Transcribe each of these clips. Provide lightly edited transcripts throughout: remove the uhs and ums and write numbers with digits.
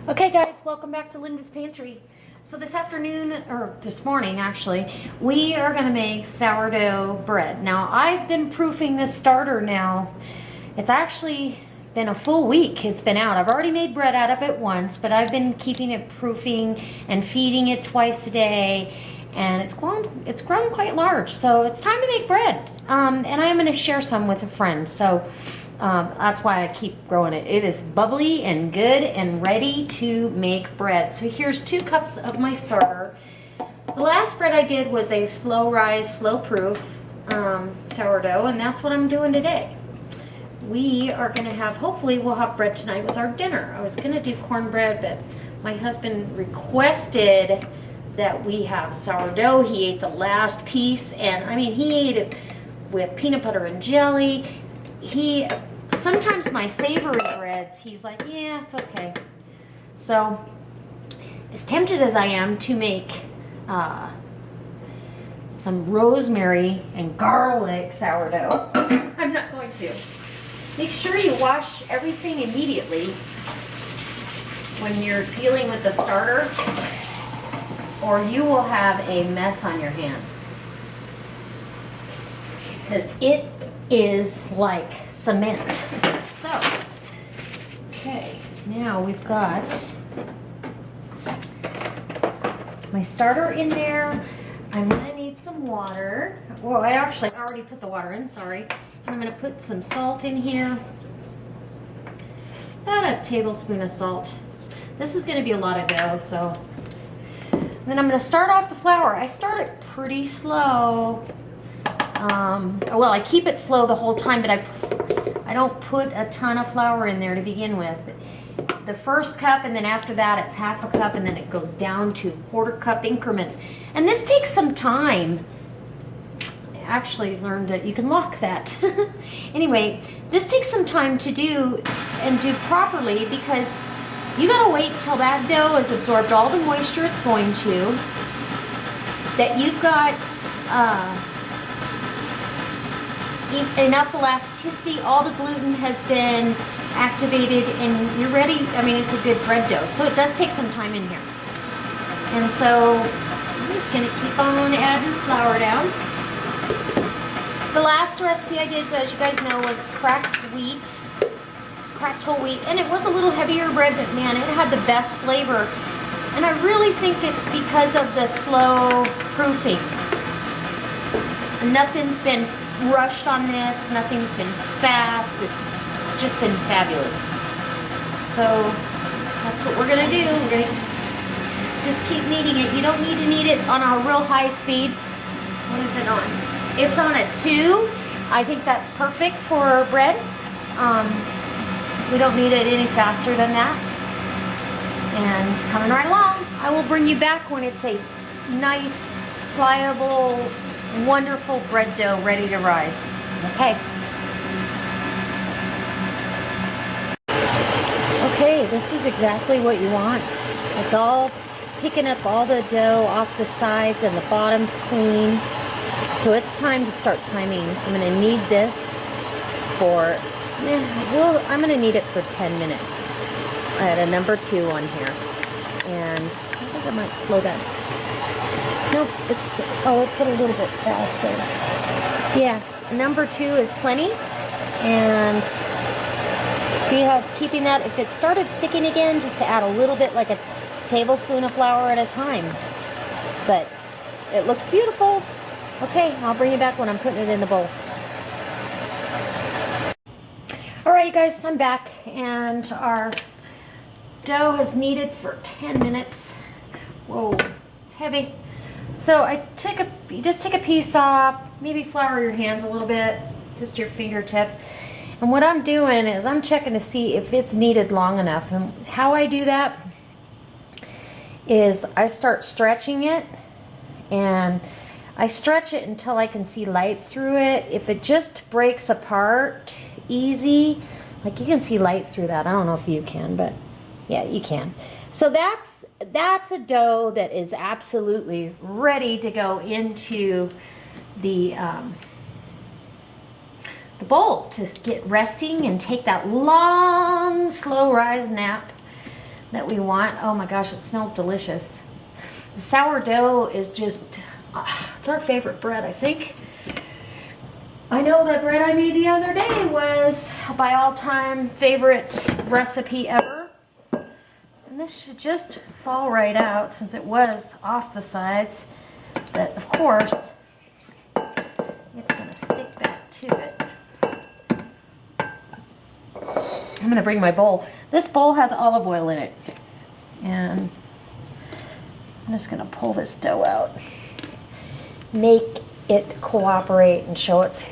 Okay guys, welcome back to Linda's Pantry. So this afternoon, or this morning actually, we are going to make sourdough bread. Now I've been proofing this starter now. It's actually been a full week it's been out. I've already made bread out of it once, but I've been keeping it proofing and feeding it twice a day, and it's grown quite large. So it's time to make bread. And I'm going to share some with a friend. So that's why I keep growing it. It is bubbly and good and ready to make bread. So here's 2 cups of my starter. The last bread I did was a slow rise, slow proof sourdough, and that's what I'm doing today. We are going to have, hopefully we'll have bread tonight with our dinner. I was going to do cornbread, but my husband requested that we have sourdough. He ate the last piece, and I mean, he ate it with peanut butter and jelly. Sometimes my savory breads, he's like, yeah, it's okay. So, as tempted as I am to make some rosemary and garlic sourdough, I'm not going to. Make sure you wash everything immediately when you're dealing with the starter, or you will have a mess on your hands. Because it is like cement. So, okay, now we've got my starter in there. I'm gonna need some water. Well, I actually already put the water in, sorry. I'm gonna put some salt in here. About a tablespoon of salt. This is gonna be a lot of dough, so. Then I'm gonna start off the flour. I start it pretty slow. Well, I keep it slow the whole time, but I don't put a ton of flour in there to begin with. The first cup, and then after that it's half a cup, and then it goes down to quarter cup increments. And this takes some time. I actually learned that you can lock that. Anyway, this takes some time to do and do properly, because you gotta wait till that dough has absorbed all the moisture it's going to, that you've got enough elasticity, all the gluten has been activated, and you're ready. I mean, it's a good bread dough, so it does take some time in here. And so I'm just going to keep on adding flour down. The last recipe I did, as you guys know, was cracked whole wheat, and it was a little heavier bread, but man, it had the best flavor. And I really think it's because of the slow proofing. Nothing's been rushed on this, nothing's been fast, it's just been fabulous. So that's what we're gonna do. We're gonna just keep kneading it. You don't need to knead it on a real high speed. What is it on? It's on a 2. I think that's perfect for bread. We don't need it any faster than that. And it's coming right along. I will bring you back when it's a nice, pliable, wonderful bread dough ready to rise. Okay. Okay, this is exactly what you want. It's all picking up all the dough off the sides, and the bottom's clean. So it's time to start timing. I'm going to knead this for, I'm going to knead it for 10 minutes. I had a number 2 on here. And I think I might slow that. Nope, it's a little bit faster. Yeah, number 2 is plenty. And see how it's keeping that? If it started sticking again, just to add a little bit, like a tablespoon of flour at a time. But it looks beautiful. Okay, I'll bring you back when I'm putting it in the bowl. All right, you guys, I'm back, and our dough is kneaded for 10 minutes. Whoa, it's heavy. So you just take a piece off, maybe flour your hands a little bit, just your fingertips. And what I'm doing is I'm checking to see if it's kneaded long enough. And how I do that is I start stretching it, and I stretch it until I can see light through it. If it just breaks apart easy, like you can see light through that. I don't know if you can, but yeah, you can. So that's a dough that is absolutely ready to go into the bowl to get resting and take that long, slow rise nap that we want. Oh my gosh, it smells delicious. The sourdough is just, it's our favorite bread, I think. I know the bread I made the other day was my all-time favorite recipe ever. And this should just fall right out since it was off the sides. But of course, it's gonna stick back to it. I'm gonna bring my bowl. This bowl has olive oil in it. And I'm just gonna pull this dough out. Make it cooperate and show it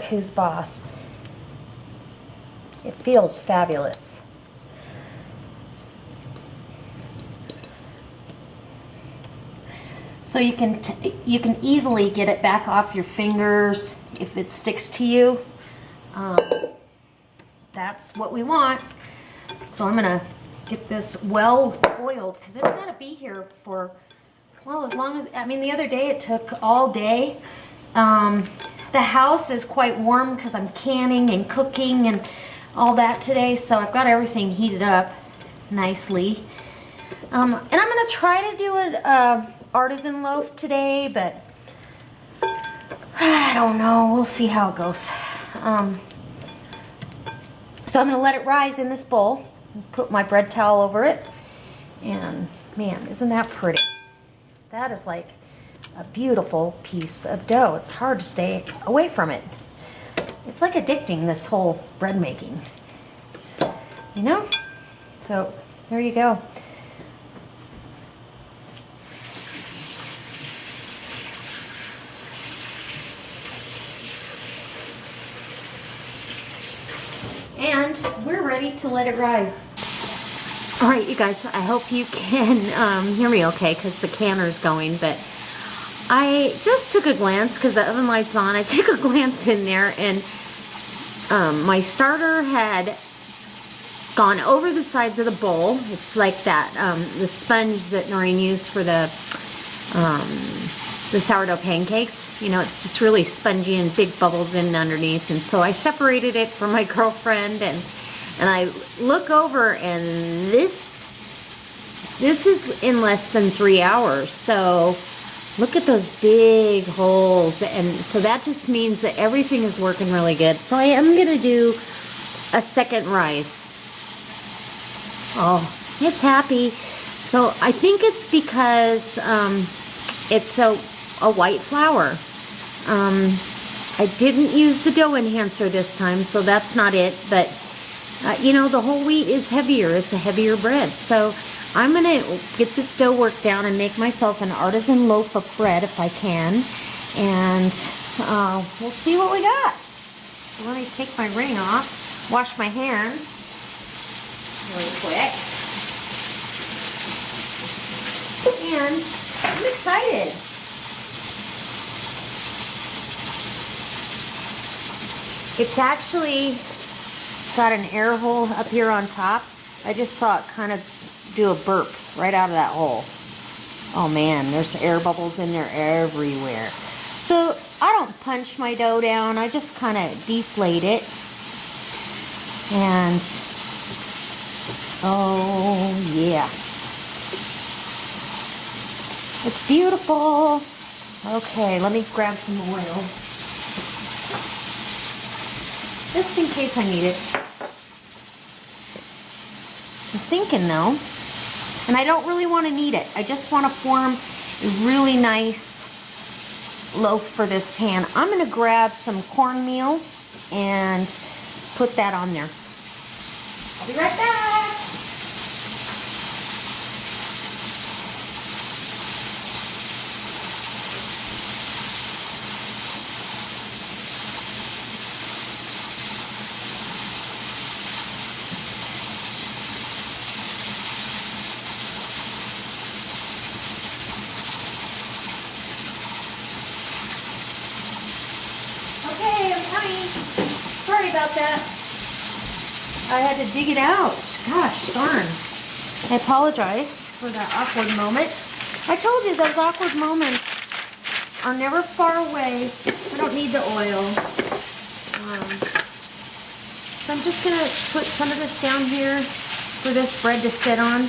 who's boss. It feels fabulous. So you can easily get it back off your fingers if it sticks to you. That's what we want. So I'm gonna get this well oiled because it's gonna be here for, well, as long as, I mean, the other day it took all day. The house is quite warm because I'm canning and cooking and all that today, so I've got everything heated up nicely. And I'm gonna try to do an artisan loaf today, but I don't know. We'll see how it goes. So I'm gonna let it rise in this bowl. Put my bread towel over it, and man, isn't that pretty? That is like a beautiful piece of dough. It's hard to stay away from it. It's like addicting, this whole bread making, you know? So there you go. And we're ready to let it rise. All right, you guys, I hope you can hear me okay because the canner's going, but I just took a glance because the oven light's on. I took a glance in there, and my starter had gone over the sides of the bowl. It's like that, the sponge that Noreen used for the sourdough pancakes. You know, it's just really spongy and big bubbles in underneath. And so I separated it from my girlfriend, and I look over, and this is in less than 3 hours. So look at those big holes, and so that just means that everything is working really good. So I am gonna do a second rise. Oh, it's happy. So I think it's because it's a white flour. I didn't use the dough enhancer this time, so that's not it. But you know, the whole wheat is heavier. It's a heavier bread. So I'm going to get this dough worked down and make myself an artisan loaf of bread if I can. And we'll see what we got. So let me take my ring off, wash my hands really quick. And I'm excited. It's actually got an air hole up here on top. I just saw it kind of do a burp right out of that hole. Oh man, there's air bubbles in there everywhere. So I don't punch my dough down. I just kind of deflate it. And oh yeah. It's beautiful. Okay, let me grab some oil. Just in case I need it. I'm thinking though, and I don't really want to knead it. I just want to form a really nice loaf for this pan. I'm going to grab some cornmeal and put that on there. I'll be right back. Sorry about that. I had to dig it out. Gosh darn. I apologize for that awkward moment. I told you those awkward moments are never far away. I don't need the oil. So I'm just going to put some of this down here. for this bread to sit on.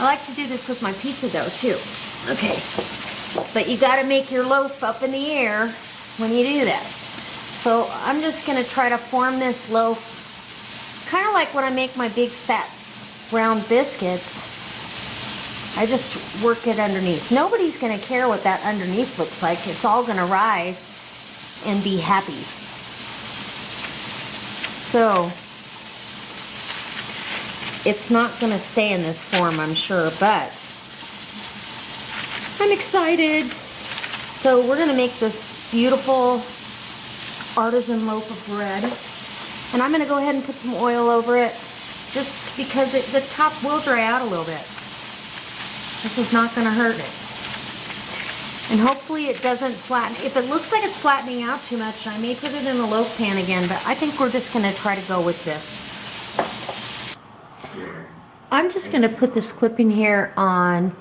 I like to do this with my pizza dough too. Okay, but you got to make your loaf up in the air when you do that. So I'm just going to try to form this loaf kind of like when I make my big fat round biscuits. I just work it underneath. Nobody's going to care what that underneath looks like. It's all going to rise and be happy. So it's not going to stay in this form, I'm sure, but I'm excited. So we're going to make this beautiful artisan loaf of bread. And I'm going to go ahead and put some oil over it just because the top will dry out a little bit. This is not going to hurt it. And hopefully it doesn't flatten. If it looks like it's flattening out too much, I may put it in the loaf pan again, but I think we're just going to try to go with this. I'm just going to put this clipping here on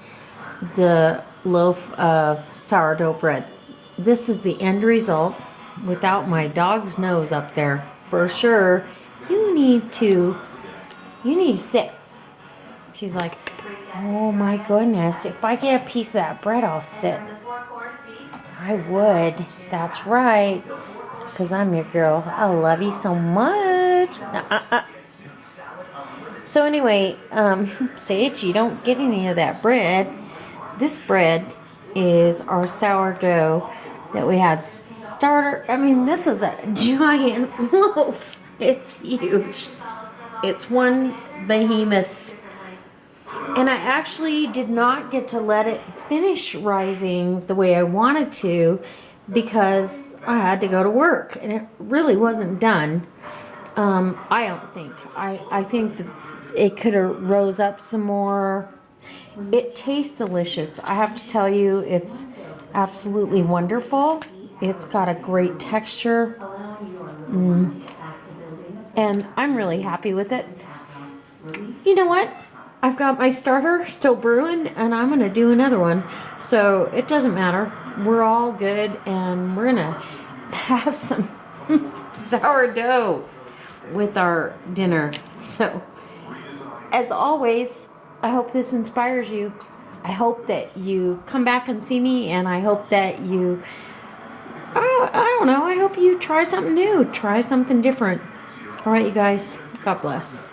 the loaf of sourdough bread. This is the end result without my dog's nose up there. For sure, you need to sit. She's like, oh my goodness, if I get a piece of that bread, I'll sit. I would. That's right. Because I'm your girl. I love you so much. So anyway, Sage, you don't get any of that bread. This bread is our sourdough that we had starter. I mean, this is a giant loaf. It's huge. It's one behemoth. And I actually did not get to let it finish rising the way I wanted to because I had to go to work. And it really wasn't done. I don't think. I think that it could have rose up some more. It tastes delicious. I have to tell you, it's absolutely wonderful. It's got a great texture. And I'm really happy with it. You know what? I've got my starter still brewing, and I'm going to do another one. So it doesn't matter. We're all good, and we're going to have some sourdough with our dinner. So, as always, I hope this inspires you. I hope that you come back and see me, and I hope that you, I don't know, I hope you try something new, try something different. All right, you guys, God bless.